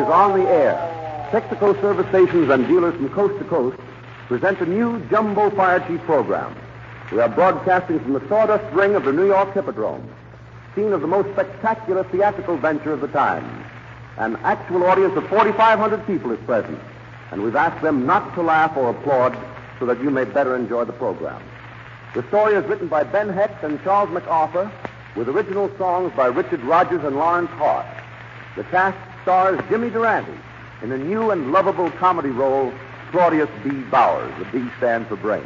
is on the air. Texaco service stations and dealers from coast to coast present a new Jumbo Fire Chief program. We are broadcasting from the sawdust ring of the New York Hippodrome, scene of the most spectacular theatrical venture of the time. An actual audience of 4,500 people is present, and we've asked them not to laugh or applaud so that you may better enjoy the program. The story is written by Ben Hecht and Charles MacArthur, with original songs by Richard Rodgers and Lawrence Hart. The cast stars Jimmy Durante in a new and lovable comedy role, Claudius B. Bowers. The B stands for brains.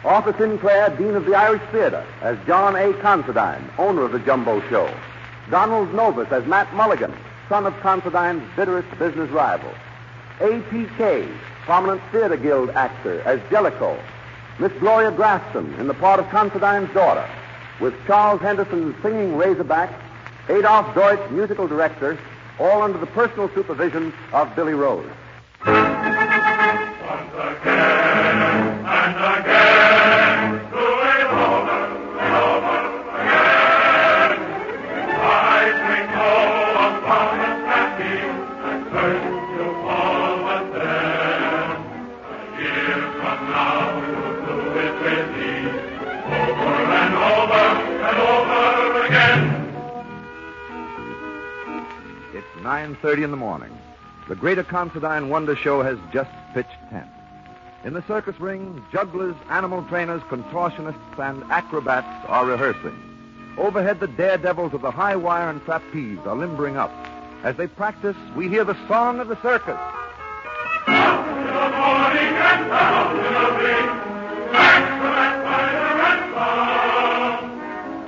Arthur Sinclair, Dean of the Irish Theater, as John A. Considine, owner of the Jumbo Show. Donald Novus as Matt Mulligan, son of Considine's bitterest business rival. A.P.K., prominent Theater Guild actor, as Jellicoe. Miss Gloria Grafton in the part of Considine's daughter, with Charles Henderson singing Razorback, Adolph Deutsch, musical director, all under the personal supervision of Billy Rose. Once again and again, do it over and over again. I drink all upon the stampede and search to fall but then. A year from now you'll do it with me, over and over again. It's 9:30 in the morning. The Greater Considine Wonder Show has just pitched tent. In the circus ring, jugglers, animal trainers, contortionists, and acrobats are rehearsing. Overhead, the daredevils of the high wire and trapeze are limbering up. As they practice, we hear the song of the circus. Up to the morning and down to the ring, back to that wire and song.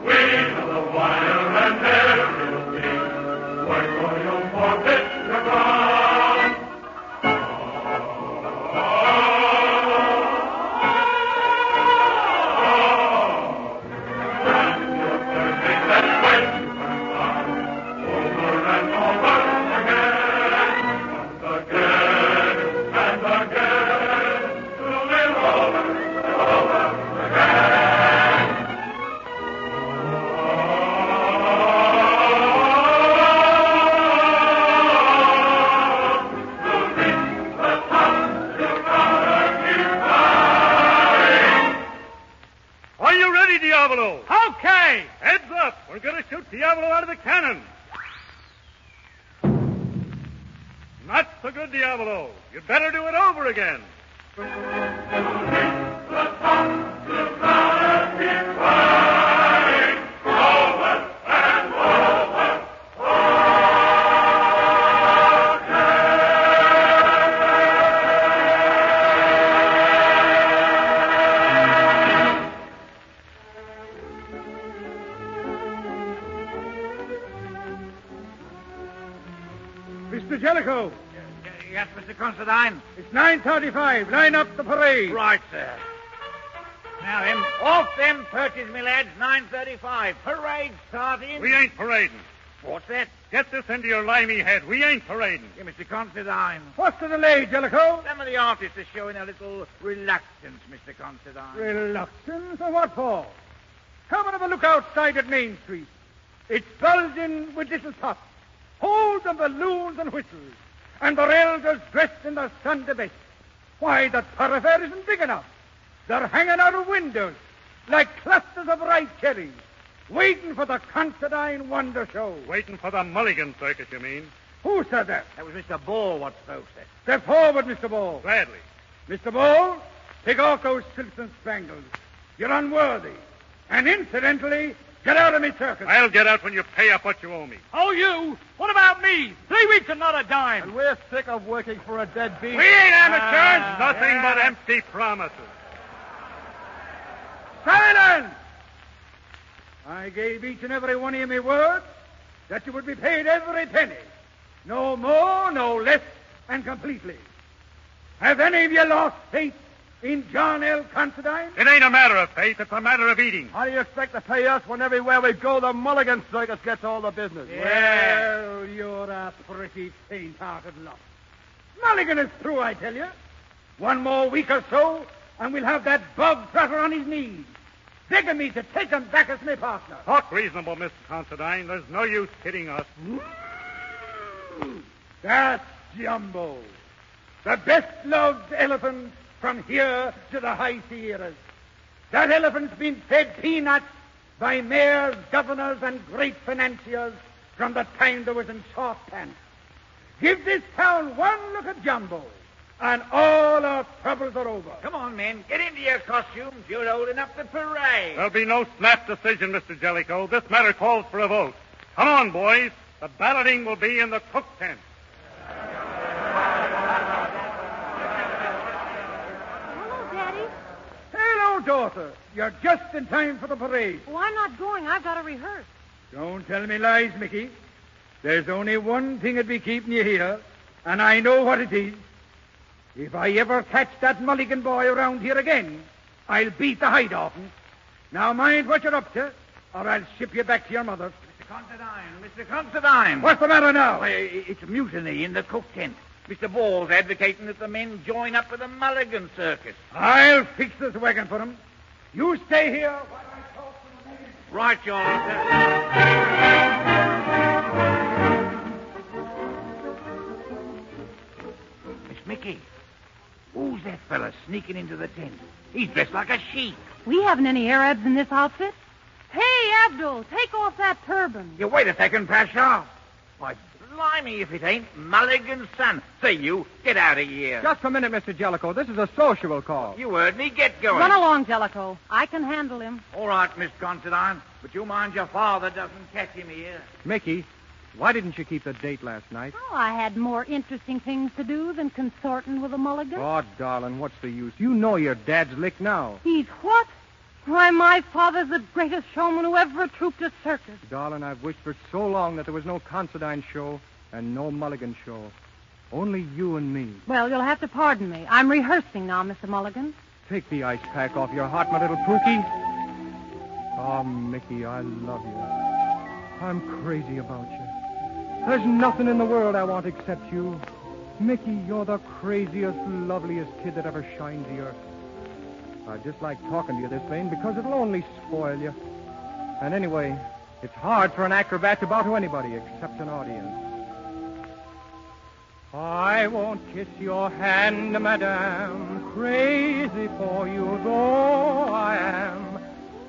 We know the wire and there it'll be. Work or you'll forfeit your crown. Okay, heads up. We're going to shoot Diablo out of the cannon. Not so good, Diablo. You'd better do it over again. Mr. Jellicoe. Yes, Mr. Considine. It's 9:35. Line up the parade. Right, sir. Now, them off them perches, me lads. 9:35. Parade starting. We ain't parading. What's that? Get this into your limey head. We ain't parading. Yeah, Mr. Considine. What's the delay, Jellicoe? Some of the artists are showing a little reluctance, Mr. Considine. Reluctance? And what for? Come and have a look outside at Main Street. It's bulging with little tots. Hold the balloons and whistles, and the elders dressed in their Sunday best. Why, the thoroughfare isn't big enough. They're hanging out of windows like clusters of ripe cherries, waiting for the Considine Wonder Show. Waiting for the Mulligan Circus, you mean? Who said that? That was Mr. Ball what spoke, sir. Step forward, Mr. Ball. Gladly. Mr. Ball, take off those silks and spangles. You're unworthy. And incidentally, get out of me circus. I'll get out when you pay up what you owe me. Oh, you? What about me? 3 weeks and not a dime. And we're sick of working for a deadbeat. We ain't amateurs. Nothing but empty promises. Silence! I gave each and every one of you my word that you would be paid every penny. No more, no less, and completely. Have any of you lost faith in John L. Considine? It ain't a matter of faith. It's a matter of eating. How do you expect to pay us when everywhere we go, the Mulligan Circus gets all the business? Well, you're a pretty faint-hearted lot. Mulligan is through, I tell you. One more week or so, and we'll have that bug trotter on his knees, begging me to take him back as my partner. Talk reasonable, Mr. Considine. There's no use kidding us. That's Jumbo, the best-loved elephant from here to the high Sierras. That elephant's been fed peanuts by mayors, governors, and great financiers from the time they was in short pants. Give this town one look at Jumbo, and all our troubles are over. Come on, men. Get into your costumes. You're holding up the parade. There'll be no snap decision, Mr. Jellicoe. This matter calls for a vote. Come on, boys. The balloting will be in the cook tent. Hello, Daddy. Hello, daughter. You're just in time for the parade. Oh, I'm not going. I've got to rehearse. Don't tell me lies, Mickey. There's only one thing that'd be keeping you here, and I know what it is. If I ever catch that Mulligan boy around here again, I'll beat the hide off him. Now mind what you're up to, or I'll ship you back to your mother. Mr. Considine. What's the matter now? It's mutiny in the cook tent. Mr. Ball's advocating that the men join up with the Mulligan circus. I'll fix this wagon for him. You stay here while I talk to the men. Right, Your Honor. Miss Mickey, who's that fella sneaking into the tent? He's dressed like a sheep. We haven't any Arabs in this outfit. Hey, Abdul, take off that turban. You wait a second, Pasha. Why, blimey if it ain't Mulligan's son. Say, you, get out of here. Just a minute, Mr. Jellicoe. This is a social call. You heard me. Get going. Run along, Jellicoe. I can handle him. All right, Miss Considine, but you mind your father doesn't catch him here. Mickey, why didn't you keep the date last night? Oh, I had more interesting things to do than consorting with a Mulligan. Oh, darling, what's the use? You know your dad's licked now. He's what? Why, my father's the greatest showman who ever trooped a circus. Darling, I've wished for so long that there was no Considine show and no Mulligan show. Only you and me. Well, you'll have to pardon me. I'm rehearsing now, Mr. Mulligan. Take the ice pack off your heart, my little Pookie. Oh, Mickey, I love you. I'm crazy about you. There's nothing in the world I want except you. Mickey, you're the craziest, loveliest kid that ever shined the earth. I just like talking to you this way because it'll only spoil you. And anyway, it's hard for an acrobat to bow to anybody except an audience. I won't kiss your hand, madame, crazy for you though I am.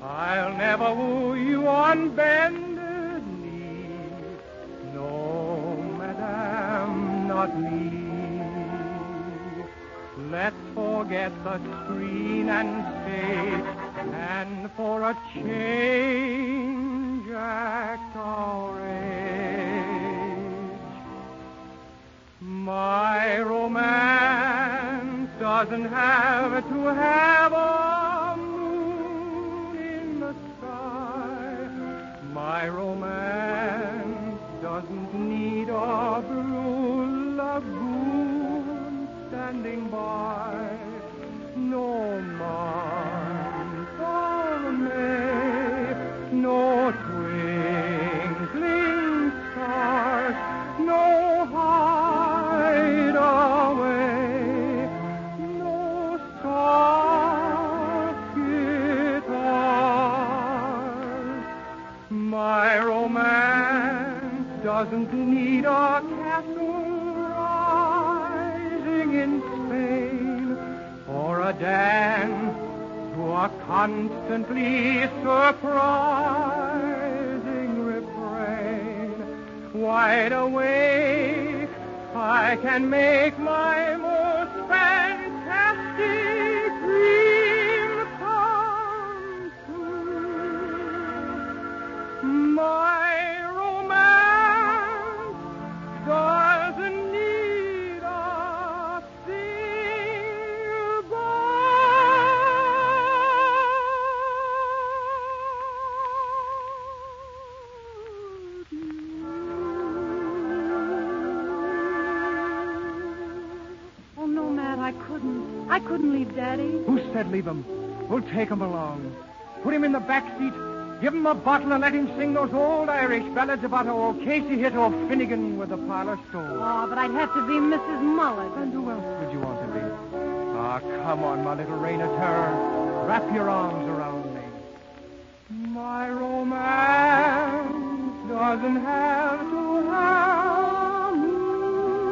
I'll never woo you on bended knee. No, madame, not me. Let's forget the screen and stage, and for a change act our age. My romance doesn't have to have a moon in the sky. My romance doesn't need a blue lagoon standing by. No month of May, no twinkling stars, no hideaway, no soft guitars. My romance doesn't need a castle rising in Spain, or a dance to a constantly surprising refrain. Wide awake, I can make my most fantastic dream come true. My romance doesn't need a single Oh, no, Matt, I couldn't leave Daddy. Who said leave him? We'll take him along. Put him in the back seat, give him a bottle, and let him sing those old Irish ballads about old Casey hit old Finnegan with the parlor stove. Oh, but I'd have to be Mrs. Mulligan. And who else would you want to be? Ah, come on, my little rain of terror. Wrap your arms around me. My romance doesn't have to have a moon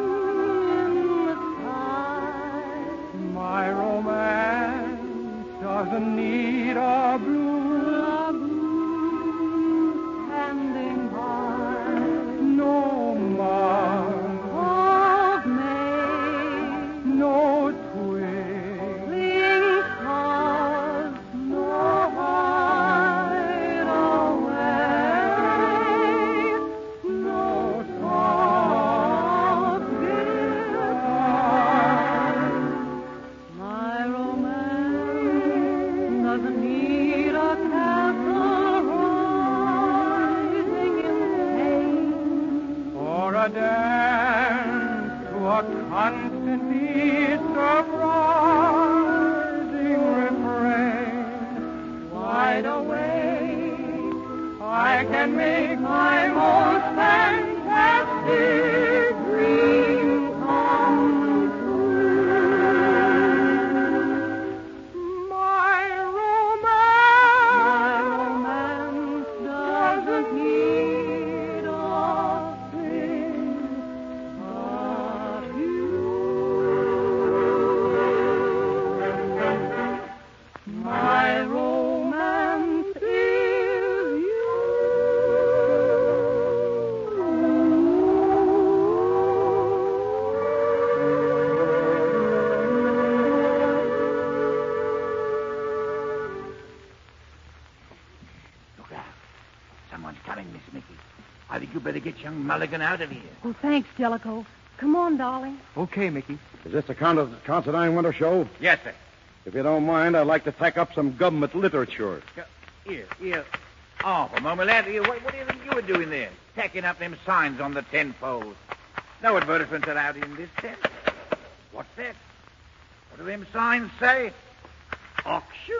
coming, Miss Mickey. I think you better get young Mulligan out of here. Oh, thanks, Jellicoe. Come on, darling. Okay, Mickey. Is this the Considine Winter Show? Yes, sir. If you don't mind, I'd like to tack up some government literature. Here. Oh, for moment, lad. What do you think you were doing there? Tacking up them signs on the 10 poles. No advertisements allowed in this tent. What's that? What do them signs say? Auction?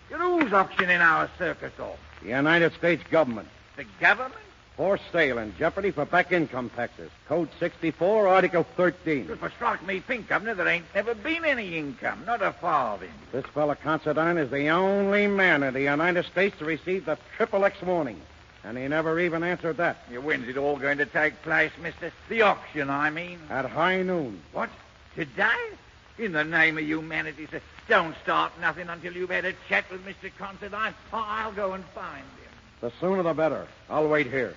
Who's auctioning our circus off? The United States government. The government? For sale in jeopardy for back income taxes. Code 64, Article 13. For strike me pink, Governor, there ain't never been any income, not a farthing. This fella Considine is the only man in the United States to receive the triple X warning. And he never even answered that. Yeah, when's it all going to take place, mister? The auction, I mean. At high noon. What? Today? In the name of humanity, sir, don't start nothing until you've had a chat with Mr. Considine. I'll go and find him. The sooner the better. I'll wait here.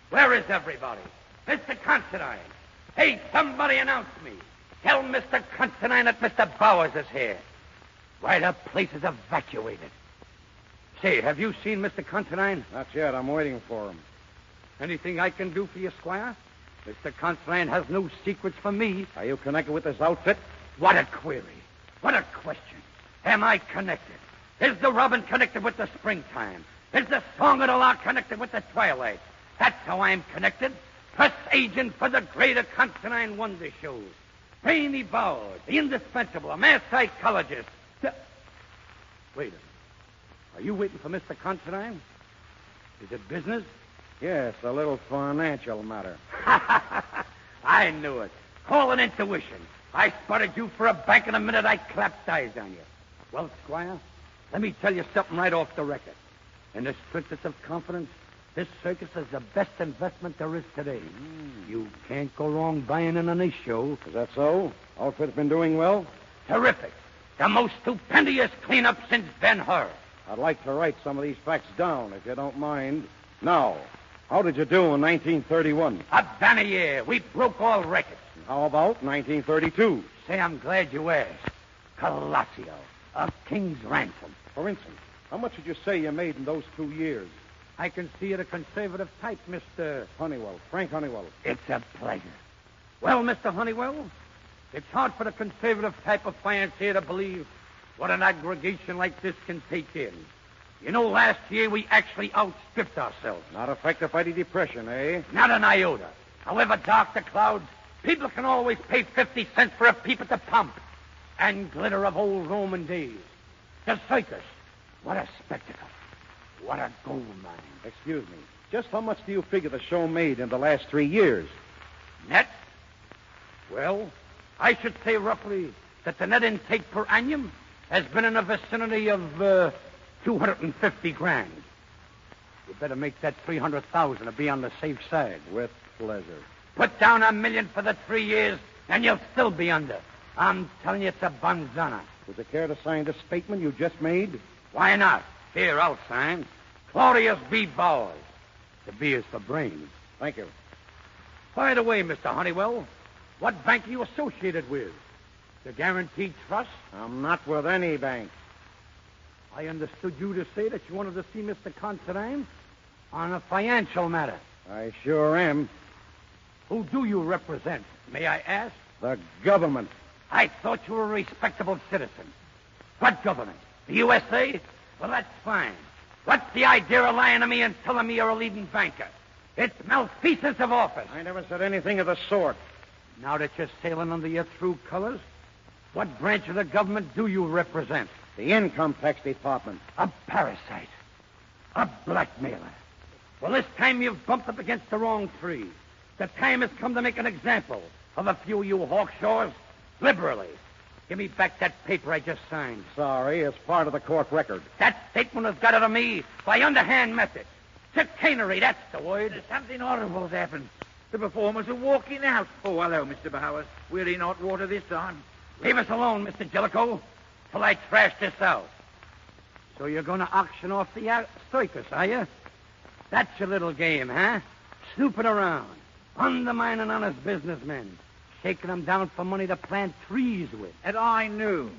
Where is everybody? Mr. Considine. Hey, somebody announce me. Tell Mr. Considine that Mr. Bowers is here. Why, the place is evacuated. Say, have you seen Mr. Considine? Not yet. I'm waiting for him. Anything I can do for you, Squire? Mr. Considine has no secrets from me. Are you connected with this outfit? What a query. What a question. Am I connected? Is the robin connected with the springtime? Is the song of the lark connected with the twilight? That's how I'm connected. Press agent for the greater Considine Wonder Shows. Brainy Bowers, the indispensable, a mass psychologist. Wait a minute. Are you waiting for Mr. Considine? Is it business? Yes, a little financial matter. I knew it. Call it intuition. I spotted you for a bank in a minute I clapped eyes on you. Well, Squire, let me tell you something right off the record. In the strictest of confidence, this circus is the best investment there is today. You can't go wrong buying in on this show. Is that so? Outfit's been doing well? Terrific. The most stupendous cleanup since Ben-Hur. I'd like to write some of these facts down, if you don't mind. Now, how did you do in 1931? A banner year. We broke all records. And how about 1932? Say, I'm glad you asked. Colossio. A king's ransom. For instance, how much did you say you made in those 2 years? I can see you're a conservative type, Mr. Honeywell, Frank Honeywell. It's a pleasure. Well, Mr. Honeywell, it's hard for the conservative type of financier to believe what an aggregation like this can take in. You know, last year we actually outstripped ourselves. Not affected by the depression, eh? Not an iota. However dark the clouds, people can always pay 50 cents for a peep at the pump and glitter of old Roman days. The circus. What a spectacle. What a gold mine. Excuse me. Just how much do you figure the show made in the last 3 years? Net? Well, I should say roughly that the net intake per annum has been in the vicinity of 250 grand. You better make that 300,000 to be on the safe side. With pleasure. Put down $1 million for the 3 years, and you'll still be under. I'm telling you, it's a bonzana. Would you care to sign this statement you just made? Why not? Here, I'll sign. Claudius B. Bowers. The B is for brains. Thank you. By the way, Mr. Honeywell, what bank are you associated with? The Guaranteed Trust? I'm not with any bank. I understood you to say that you wanted to see Mr. Considine on a financial matter. I sure am. Who do you represent, may I ask? The government. I thought you were a respectable citizen. What government? The USA? Well, that's fine. What's the idea of lying to me and telling me you're a leading banker? It's malfeasance of office. I never said anything of the sort. Now that you're sailing under your true colors, what branch of the government do you represent? The Income Tax Department. A parasite. A blackmailer. Well, this time you've bumped up against the wrong tree. The time has come to make an example of a few of you hawkshaws liberally. Give me back that paper I just signed. Sorry, it's part of the court record. That statement has got it to me by underhand methods. Chicanery, that's the word. Something horrible's happened. The performers are walking out. Oh, hello, Mr. Bowers. We're in hot water this time. Leave us alone, Mr. Jellicoe, till I trash this out. So you're going to auction off the circus, are you? That's your little game, huh? Snooping around. undermining honest businessmen, shaking them down for money to plant trees with. At high noon.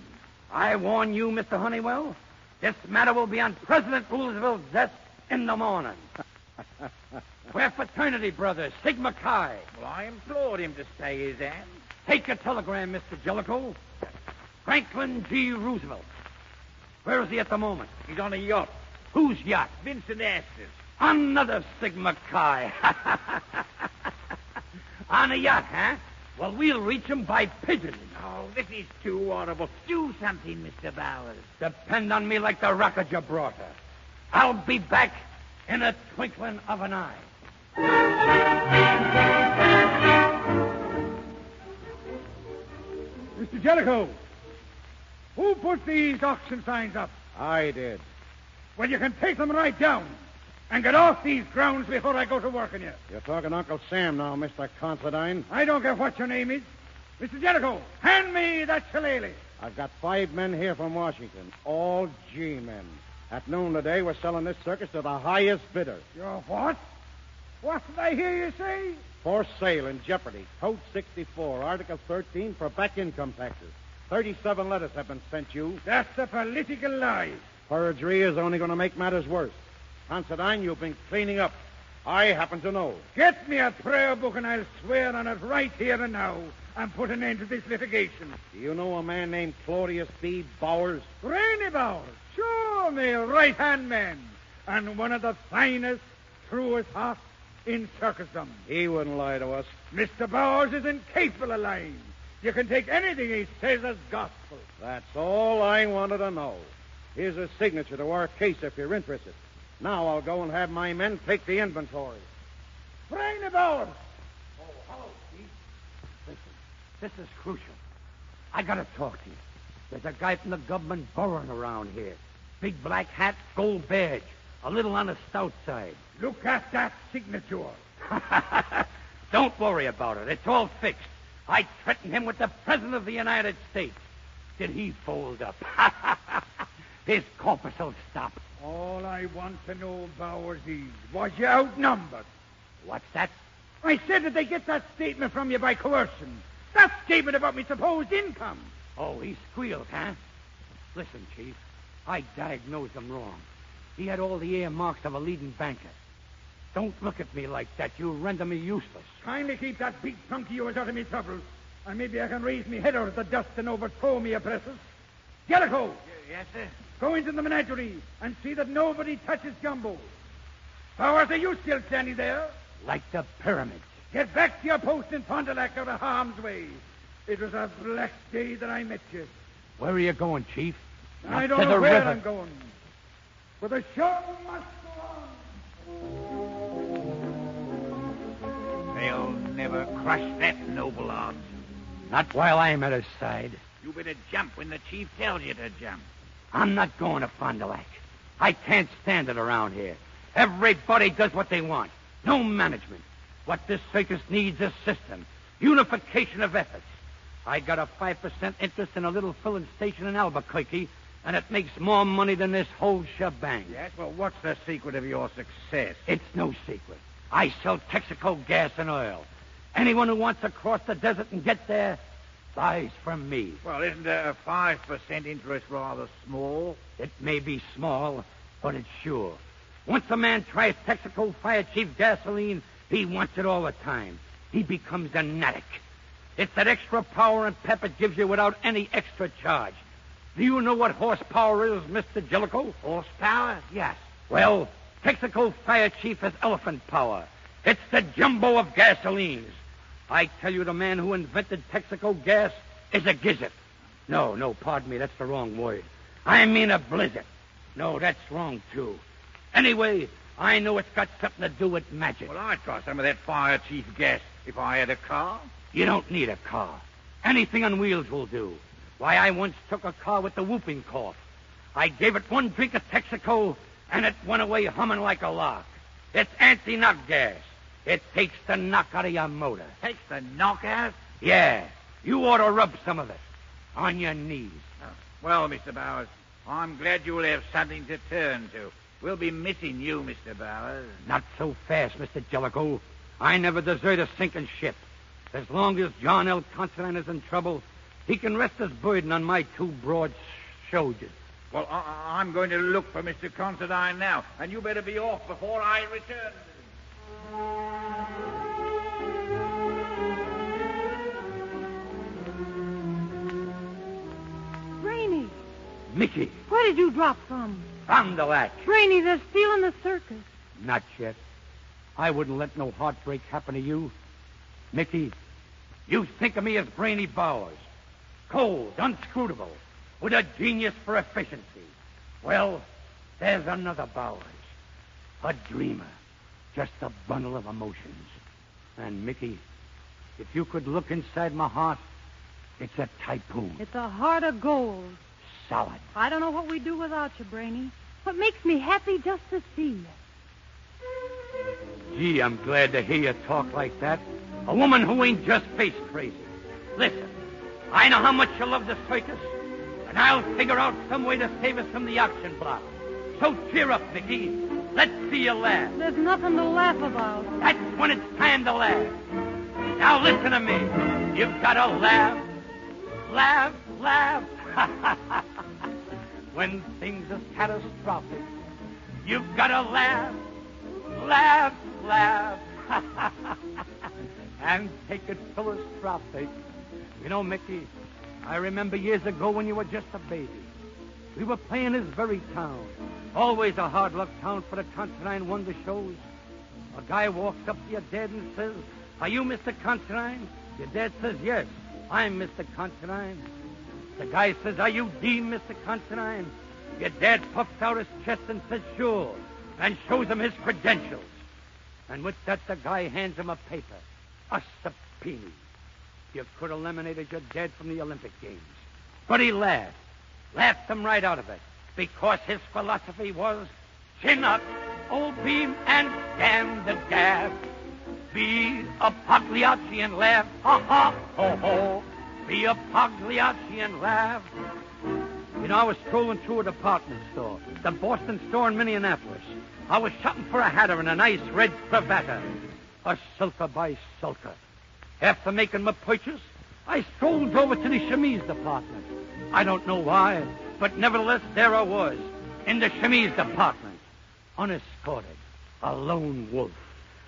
I warn you, Mr. Honeywell, this matter will be on President Roosevelt's desk in the morning. We're fraternity brothers, Sigma Chi. Well, I implored him to stay his hand. Take a telegram, Mr. Jellicoe. Franklin G. Roosevelt. Where is he at the moment? He's on a yacht. Whose yacht? Vincent Astor's. Another Sigma Chi. On a yacht, huh? Well, we'll reach him by pigeon. Oh, this is too horrible. Do something, Mr. Bowers. Depend on me like the rock of Gibraltar. I'll be back in a twinkling of an eye. Mr. Jellicoe, who put these auction signs up? I did. Well, you can take them right down and get off these grounds before I go to work on you. You're talking Uncle Sam now, Mr. Considine. I don't care what your name is. Mr. Jellicoe, hand me that shillelagh. I've got 5 men here from Washington, all G-men. At noon today, we're selling this circus to the highest bidder. You're what? What did I hear you say? For sale in jeopardy. Code 64, Article 13 for back income taxes. 37 letters have been sent you. That's a political lie. Perjury is only going to make matters worse. Considine, you've been cleaning up. I happen to know. Get me a prayer book and I'll swear on it right here and now and put an end to this litigation. Do you know a man named Claudius B. Bowers? Rainy Bowers. Sure, me right-hand man. And one of the finest, truest hearts in circusdom. He wouldn't lie to us. Mr. Bowers is incapable of lying. You can take anything he says as gospel. That's all I wanted to know. Here's a signature to our case if you're interested. Now I'll go and have my men take the inventory. Rainy Bowers. Oh, hello, Chief. Listen, this is crucial. I gotta talk to you. There's a guy from the government burrowing around here. Big black hat, gold badge. A little on the stout side. Look at that signature. Don't worry about it. It's all fixed. I threatened him with the President of the United States. Did he fold up? His corpus will stop. All I want to know, Bowers, is, was you outnumbered? What's that? I said that they get that statement from you by coercion. That statement about me supposed income. Oh, he squealed, huh? Listen, Chief, I diagnosed him wrong. He had all the earmarks of a leading banker. Don't look at me like that. You render me useless. Kindly keep that big trunk of yours out of me trouble, and maybe I can raise me head out of the dust and overthrow me oppressors. Jellicoe! Yes, sir? Go into the menagerie and see that nobody touches Jumbo. Bowers, are you still standing there? Like the pyramids. Get back to your post in Fond du Lac out of harm's way. It was a black day that I met you. Where are you going, Chief? I Not don't to know the where river. I'm going. But the show must go on. They'll never crush that noble odds. Not while I'm at his side. You better jump when the chief tells you to jump. I'm not going to Fond du Lac. I can't stand it around here. Everybody does what they want. No management. What this circus needs is system. Unification of efforts. I got a 5% interest in a little filling station in Albuquerque, and it makes more money than this whole shebang. Yes? Well, what's the secret of your success? It's no secret. I sell Texaco gas and oil. Anyone who wants to cross the desert and get there buys from me. Well, isn't a 5% interest rather small? It may be small, but it's sure. Once a man tries Texaco Fire Chief gasoline, he wants it all the time. He becomes an addict. It's that extra power and pep it gives you without any extra charge. Do you know what horsepower is, Mr. Jellicoe? Horsepower? Yes. Well, Texaco Fire Chief has elephant power. It's the jumbo of gasolines. I tell you, the man who invented Texaco gas is a gizzard. No, pardon me, that's the wrong word. I mean a blizzard. No, that's wrong, too. Anyway, I know it's got something to do with magic. Well, I'd try some of that fire chief gas if I had a car. You don't need a car. Anything on wheels will do. Why, I once took a car with the whooping cough. I gave it one drink of Texaco, and it went away humming like a lark. It's anti-knock gas. It takes the knock out of your motor. Takes the knockout? Yeah. You ought to rub some of it. On your knees. Well, Mr. Bowers, I'm glad you will have something to turn to. We'll be missing you, Mr. Bowers. Not so fast, Mr. Jellicoe. I never desert a sinking ship. As long as John L. Considine is in trouble, he can rest his burden on my two broad shoulders. Well, I'm going to look for Mr. Considine now, and you better be off before I return. Brainy, Mickey, where did you drop from? found the latch. Brainy, they're stealing the circus. Not yet. I wouldn't let no heartbreak happen to you. Mickey, you think of me as Brainy Bowers. Cold, unscrutable, with a genius for efficiency. Well, there's another Bowers. A dreamer. Just a bundle of emotions. And, Mickey, if you could look inside my heart, it's a typhoon. It's a heart of gold. Solid. I don't know what we'd do without you, Brainy. What makes me happy just to see you. Gee, I'm glad to hear you talk like that. A woman who ain't just face crazy. Listen, I know how much you love the circus, and I'll figure out some way to save us from the auction block. So cheer up, Mickey. Let's see you laugh. There's nothing to laugh about. That's when it's time to laugh. Now listen to me. You've got to laugh. Laugh, laugh. When things are catastrophic, you've got to laugh. Laugh, laugh. And take it philanthropic. You know, Mickey, I remember years ago when you were just a baby. We were playing this very town. Always a hard luck town for the Considine Wonder shows. A guy walks up to your dad and says, "Are you Mr. Considine?" Your dad says, "Yes, I'm Mr. Considine." The guy says, "Are you Dean, Mr. Considine?" Your dad puffs out his chest and says, "Sure," and shows him his credentials. And with that, the guy hands him a paper, a subpoena. You could have eliminated your dad from the Olympic Games. But he laughed him right out of it, because his philosophy was, chin up, old beam, and stand the gab. Be a Pagliacci and laugh, ha ha, ho ho. Be a Pagliacci and laugh. You know, I was strolling through a department store, the Boston store in Minneapolis. I was shopping for a hatter and a nice red cravata, a sulka by sulka. After making my purchase, I strolled over to the chemise department. I don't know why, but nevertheless, there I was, in the chemise department, unescorted, a lone wolf.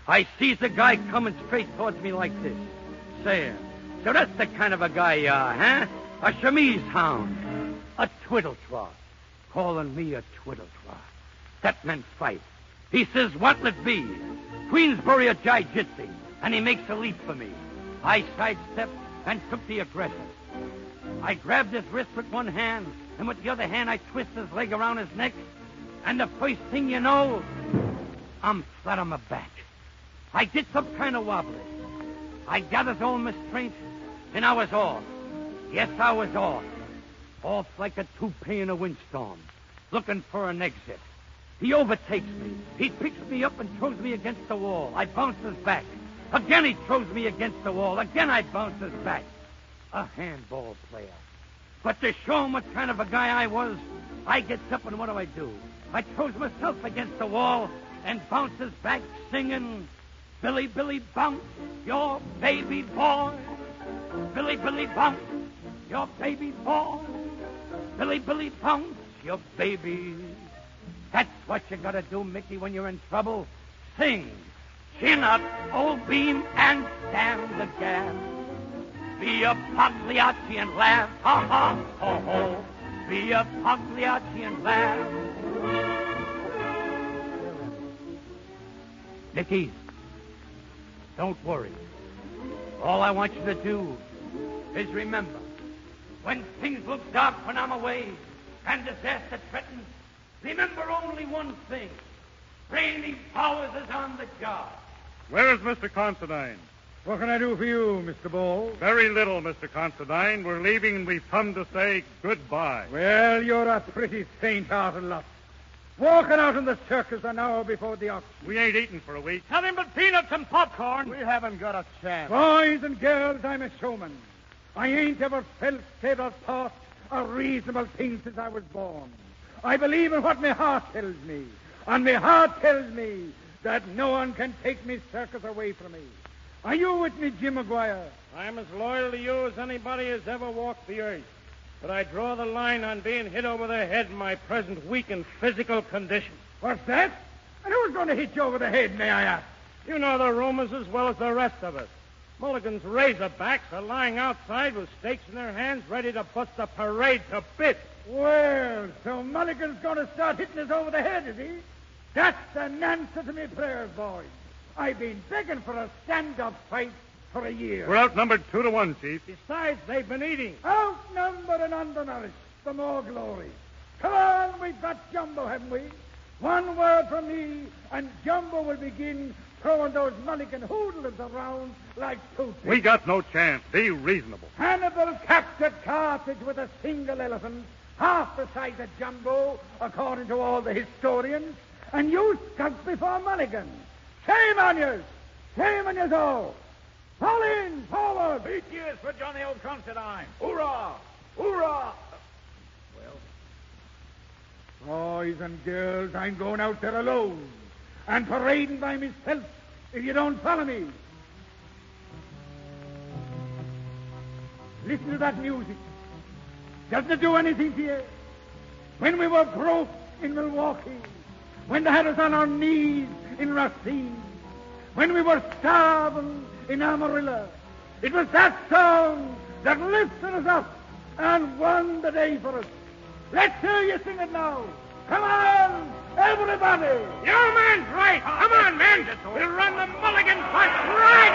I sees the guy coming straight towards me like this, saying, "So that's the kind of a guy you are, huh? A chemise hound, a twiddle-trot, calling me a twiddle-trot." That meant fight. He says, "What'll it be? Queensbury or Jiu-Jitsu?" And he makes a leap for me. I sidestepped and took the aggressor. I grabbed his wrist with one hand, and with the other hand I twist his leg around his neck. And the first thing you know, I'm flat on my back. I did some kind of wobbly. I gathered all my strength, and I was off. Yes, I was off. Off like a toupee in a windstorm, looking for an exit. He overtakes me. He picks me up and throws me against the wall. I bounces back. Again he throws me against the wall. Again I bounces back. A handball player. But to show him what kind of a guy I was, I gets up and what do? I throws myself against the wall and bounces back singing, "Billy, Billy, bounce, your baby boy. Billy, Billy, bounce, your baby boy. Billy, Billy, bounce, your baby." That's what you gotta do, Mickey, when you're in trouble. Sing. Chin up, old beam, and stand the gap. Be a Pagliacci and laugh, ha ha, ho ho. Be a Pagliacci and laugh. Mickey, don't worry. All I want you to do is remember, when things look dark when I'm away and disaster threatens, remember only one thing. Brainy Powers is on the job. Where is Mr. Considine? What can I do for you, Mr. Ball? Very little, Mr. Considine. We're leaving and we've come to say goodbye. Well, you're a pretty faint-hearted lot. Walking out in the circus an hour before the auction. We ain't eaten for a week. Nothing but peanuts and popcorn. We haven't got a chance. Boys and girls, I'm a showman. I ain't ever felt, said, or thought a reasonable thing since I was born. I believe in what my heart tells me. And my heart tells me that no one can take me circus away from me. Are you with me, Jim McGuire? I'm as loyal to you as anybody has ever walked the earth. But I draw the line on being hit over the head in my present weak and physical condition. What's that? And who's going to hit you over the head, may I ask? You know the rumors as well as the rest of us. Mulligan's Razorbacks are lying outside with stakes in their hands ready to bust the parade to bits. Well, so Mulligan's going to start hitting us over the head, is he? That's an answer to me prayers, boys. I've been begging for a stand-up fight for a year. We're outnumbered 2-1, Chief. Besides, they've been eating. Outnumbered and undernourished, the more glory. Come on, we've got Jumbo, haven't we? One word from me, and Jumbo will begin throwing those Mulligan hoodlums around like toothpicks. We got no chance. Be reasonable. Hannibal captured Carthage with a single elephant, half the size of Jumbo, according to all the historians, and you skulked before Mulligan. Shame on you! Shame on you all! Fall in! Forward! 3 cheers for Johnny Old Considine! Hoorah! Hoorah! Boys and girls, I'm going out there alone and parading by myself if you don't follow me. Listen to that music. Doesn't it do anything to you? When we were broke in Milwaukee, when they had us on our knees in Racine, when we were starving in Amarillo, it was that song that lifted us up and won the day for us. Let's hear you sing it now. Come on, everybody. Your man's right. Come on, men. We'll run the Mulligan fight right.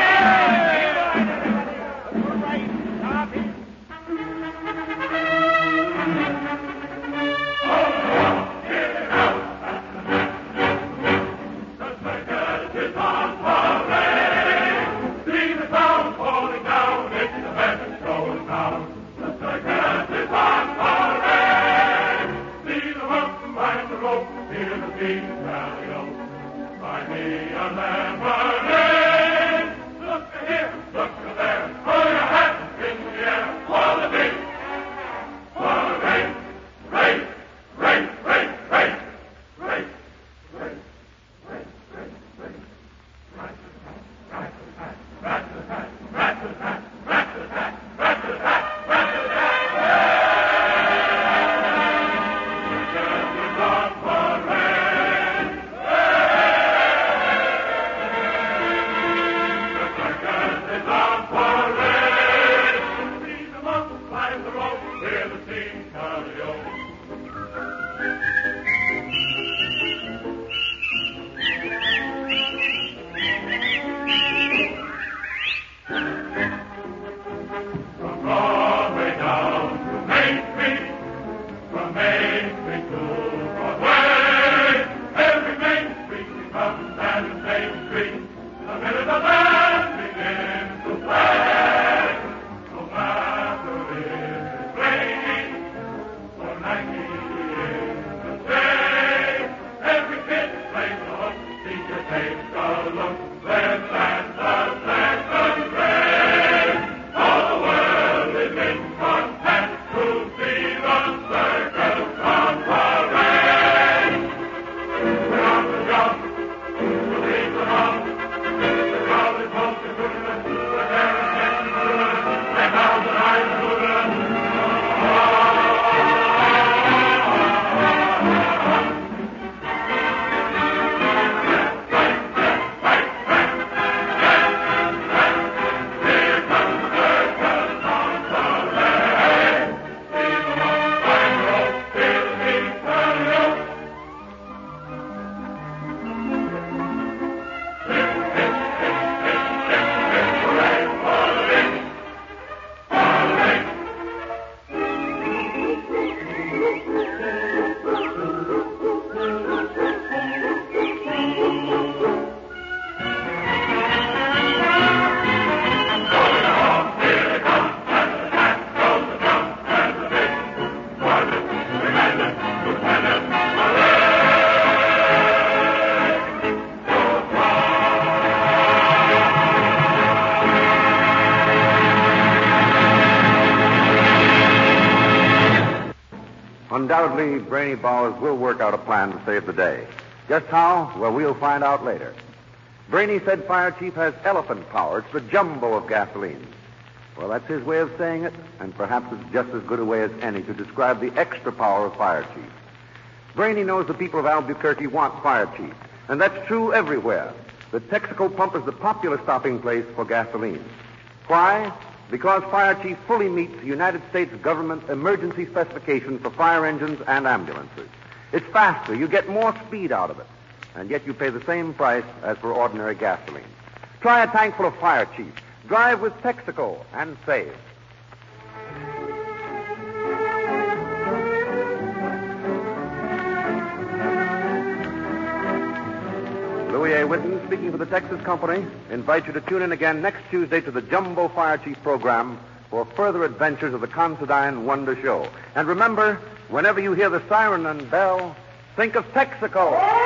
Undoubtedly, Brainy Bowers will work out a plan to save the day. Just how? Well, we'll find out later. Brainy said Fire Chief has elephant power. It's the jumbo of gasoline. Well, that's his way of saying it, and perhaps it's just as good a way as any to describe the extra power of Fire Chief. Brainy knows the people of Albuquerque want Fire Chief, and that's true everywhere. The Texaco pump is the popular stopping place for gasoline. Why? Because Fire Chief fully meets the United States government emergency specifications for fire engines and ambulances. It's faster. You get more speed out of it. And yet you pay the same price as for ordinary gasoline. Try a tank full of Fire Chief. Drive with Texaco and save. Louis A. Whitten, speaking for the Texas Company, invites you to tune in again next Tuesday to the Jumbo Fire Chief program for further adventures of the Considine Wonder Show. And remember, whenever you hear the siren and bell, think of Texaco.